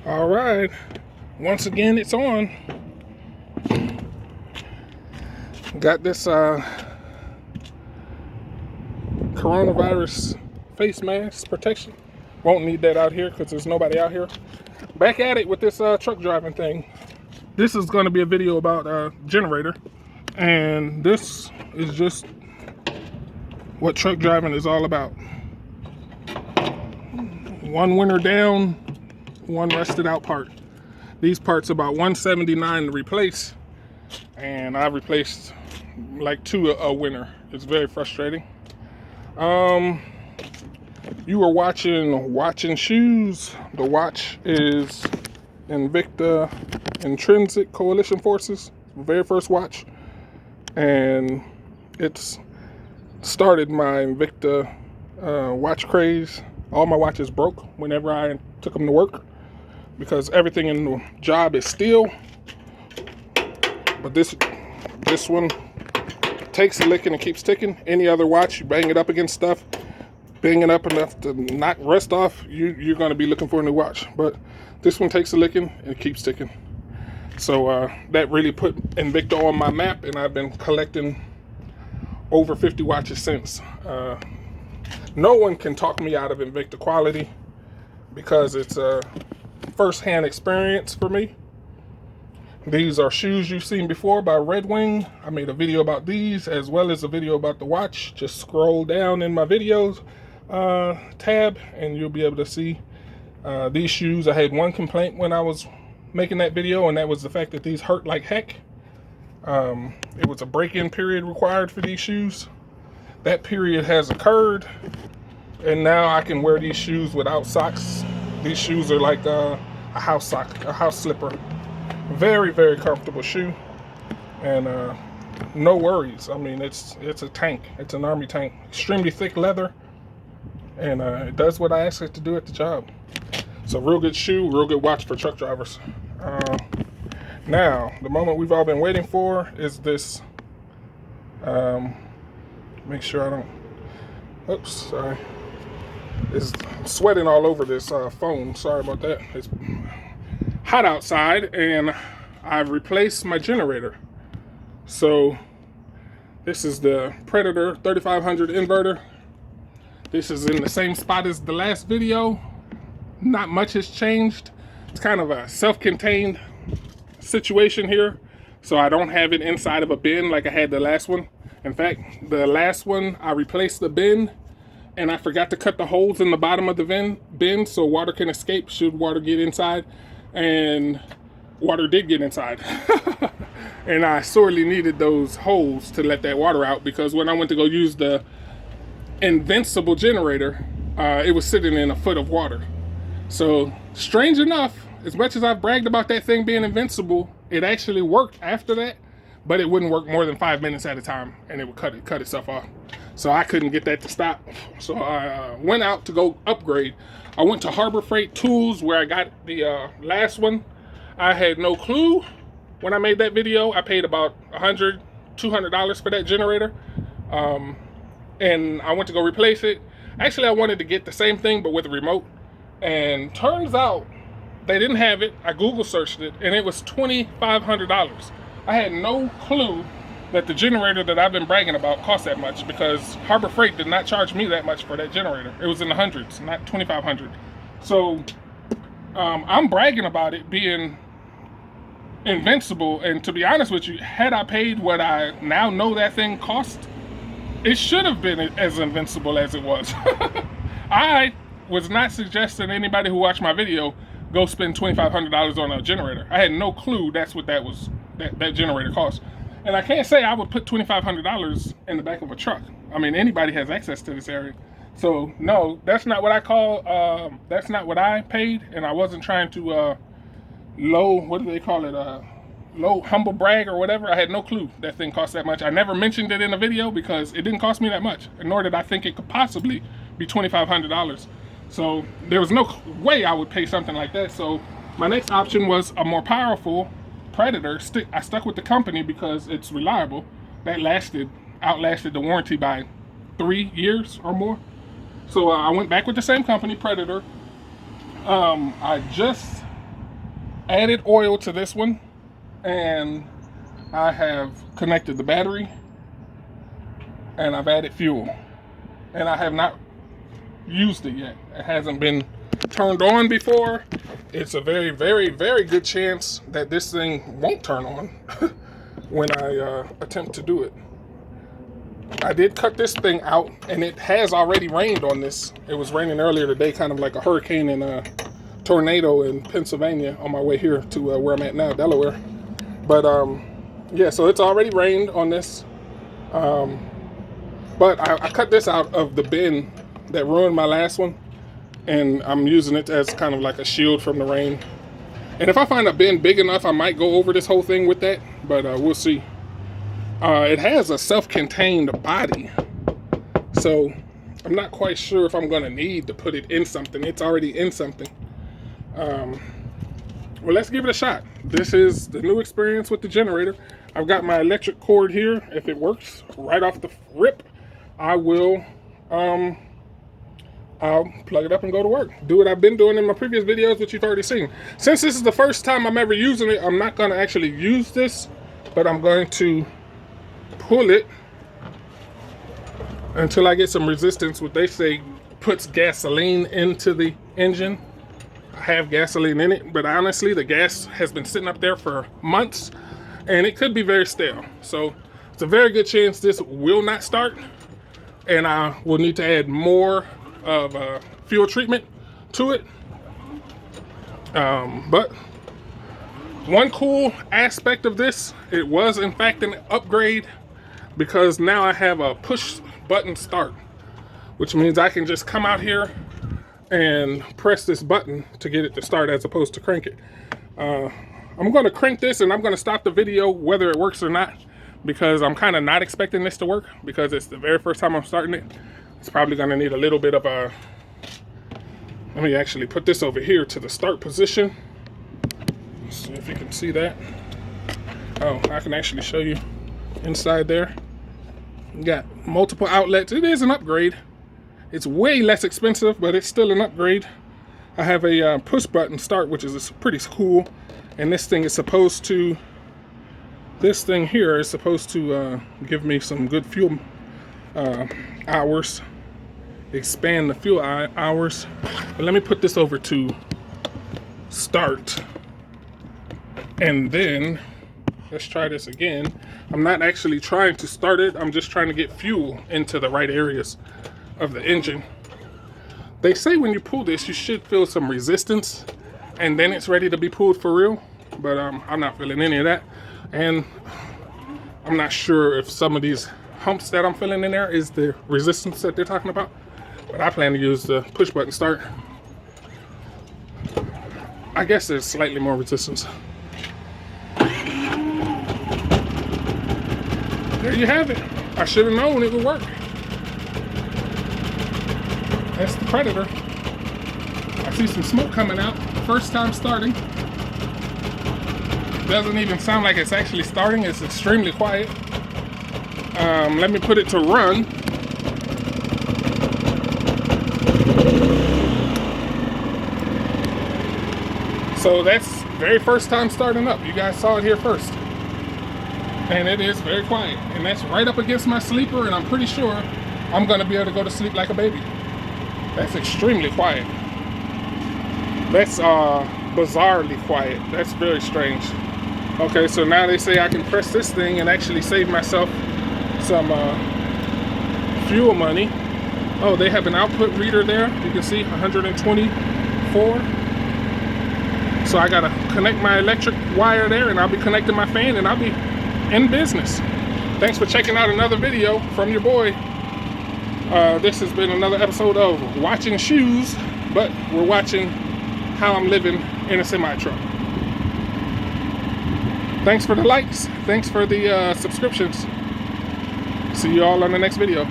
All right, once again it's on. Got this coronavirus face mask protection. Won't need that out here because there's nobody out here. Back at it with this truck driving thing. This is going to be a video about generator, and this is just what truck driving is all about. One winter down, one rusted out part. These parts about $179 to replace, and I've replaced like 2 a winter. It's very frustrating. You were watching shoes. The watch is Invicta Intrinsic Coalition Forces, very first watch, and it's started my Invicta watch craze. All my watches broke whenever I took them to work because everything in the job is steel. But this one takes a licking and keeps ticking. Any other watch, you bang it up against stuff, bang it up enough to not rust off, you're going to be looking for a new watch. But this one takes a licking and it keeps ticking. So that really put Invicta on my map, and I've been collecting over 50 watches since. No one can talk me out of Invicta quality because it's a first-hand experience for me. These are shoes you've seen before by Red Wing. I made a video about these as well as a video about the watch. Just scroll down in my videos tab and you'll be able to see these shoes. I had one complaint when I was making that video, and that was the fact that these hurt like heck. It was a break-in period required for these shoes. That period has occurred, and now I can wear these shoes without socks. These shoes are like a house slipper. Very, very comfortable shoe, and no worries. I mean, it's a tank. It's an army tank. Extremely thick leather, and it does what I ask it to do at the job. It's a real good shoe, real good watch for truck drivers. Now, the moment we've all been waiting for is this. Make sure I don't. Oops, sorry. It's sweating all over this phone. Sorry about that. It's hot outside, and I've replaced my generator. So this is the Preditor 3500 inverter. This is in the same spot as the last video. Not much has changed. It's kind of a self-contained situation here, so I don't have it inside of a bin like I had the last one. In fact, the last one I replaced the bin, and I forgot to cut the holes in the bottom of the bin so water can escape should water get inside, and water did get inside. And I sorely needed those holes to let that water out, because when I went to go use the Invincible generator, it was sitting in a foot of water. So strange enough, as much as I've bragged about that thing being invincible, it actually worked after that, but it wouldn't work more than 5 minutes at a time, and it would cut itself off. So I couldn't get that to stop. So I went out to go upgrade. I went to Harbor Freight Tools where I got the last one. I had no clue when I made that video. I paid about $100, $200 for that generator. And I went to go replace it. Actually, I wanted to get the same thing, but with a remote. And turns out they didn't have it. I Google searched it, and it was $2,500. I had no clue that the generator that I've been bragging about cost that much, because Harbor Freight did not charge me that much for that generator. It was in the hundreds, not $2,500. So I'm bragging about it being invincible, and to be honest with you, had I paid what I now know that thing cost, it should have been as invincible as it was. I was not suggesting anybody who watched my video go spend $2,500 on a generator. I had no clue that's what that generator cost. And I can't say I would put $2,500 in the back of a truck. I mean, anybody has access to this area. So no, that's not what I call, that's not what I paid. And I wasn't trying to what do they call it? Low humble brag or whatever. I had no clue that thing cost that much. I never mentioned it in the video because it didn't cost me that much, nor did I think it could possibly be $2,500. So there was no way I would pay something like that. So my next option was a more powerful Preditor. I stuck with the company because it's reliable. That outlasted the warranty by 3 years or more. So I went back with the same company, Preditor. I just added oil to this one, and I have connected the battery, and I've added fuel, and I have not used it yet. It hasn't been turned on before. It's a very, very, very good chance that this thing won't turn on when I attempt to do it. I did cut this thing out, and it has already rained on this. It was raining earlier today, kind of like a hurricane and a tornado in Pennsylvania on my way here to where I'm at now, Delaware. But yeah, so it's already rained on this. But I cut this out of the bin that ruined my last one, and I'm using it as kind of like a shield from the rain. And if I find a bin big enough, I might go over this whole thing with that, but we'll see. It has a self-contained body, so I'm not quite sure if I'm gonna need to put it in something. It's already in something. Well, let's give it a shot. This is the new experience with the generator. I've got my electric cord here. If it works right off the rip, I will I'll plug it up and go to work. Do what I've been doing in my previous videos, which you've already seen. Since this is the first time I'm ever using it, I'm not going to actually use this, but I'm going to pull it until I get some resistance. What they say puts gasoline into the engine. I have gasoline in it, but honestly, the gas has been sitting up there for months, and it could be very stale. So it's a very good chance this will not start, and I will need to add more of fuel treatment to it. But one cool aspect of this, it was in fact an upgrade, because now I have a push button start, which means I can just come out here and press this button to get it to start as opposed to crank it. I'm going to crank this, and I'm going to stop the video whether it works or not, because I'm kind of not expecting this to work, because it's the very first time I'm starting it. It's probably going to need a little bit of a... Let me actually put this over here to the start position. Let's see if you can see that. Oh, I can actually show you inside there. You got multiple outlets. It is an upgrade. It's way less expensive, but it's still an upgrade. I have a push button start, which is pretty cool. And this thing is supposed to... This thing here is supposed to give me some good fuel hours, expand the fuel hours. But let me put this over to start, and then let's try this again. I'm not actually trying to start it, I'm just trying to get fuel into the right areas of the engine. They say when you pull this, you should feel some resistance, and then it's ready to be pulled for real, but I'm not feeling any of that. And I'm not sure if some of these humps that I'm feeling in there is the resistance that they're talking about, but I plan to use the push button start. I guess there's slightly more resistance. There you have it. I should have known it would work. That's the Predator. I see some smoke coming out. First time starting. Doesn't even sound like it's actually starting. It's extremely quiet. Let me put it to run. So that's very first time starting up. You guys saw it here first. And it is very quiet. And that's right up against my sleeper, and I'm pretty sure I'm gonna be able to go to sleep like a baby. That's extremely quiet. That's bizarrely quiet. That's very strange. Okay, so now they say I can press this thing and actually save myself some fuel money. Oh, they have an output reader there. You can see 124. So I gotta connect my electric wire there, and I'll be connecting my fan, and I'll be in business. Thanks for checking out another video from your boy. This has been another episode of Watching Shoes, but we're watching how I'm living in a semi-truck. Thanks for the likes. Thanks for the subscriptions. See you all on the next video.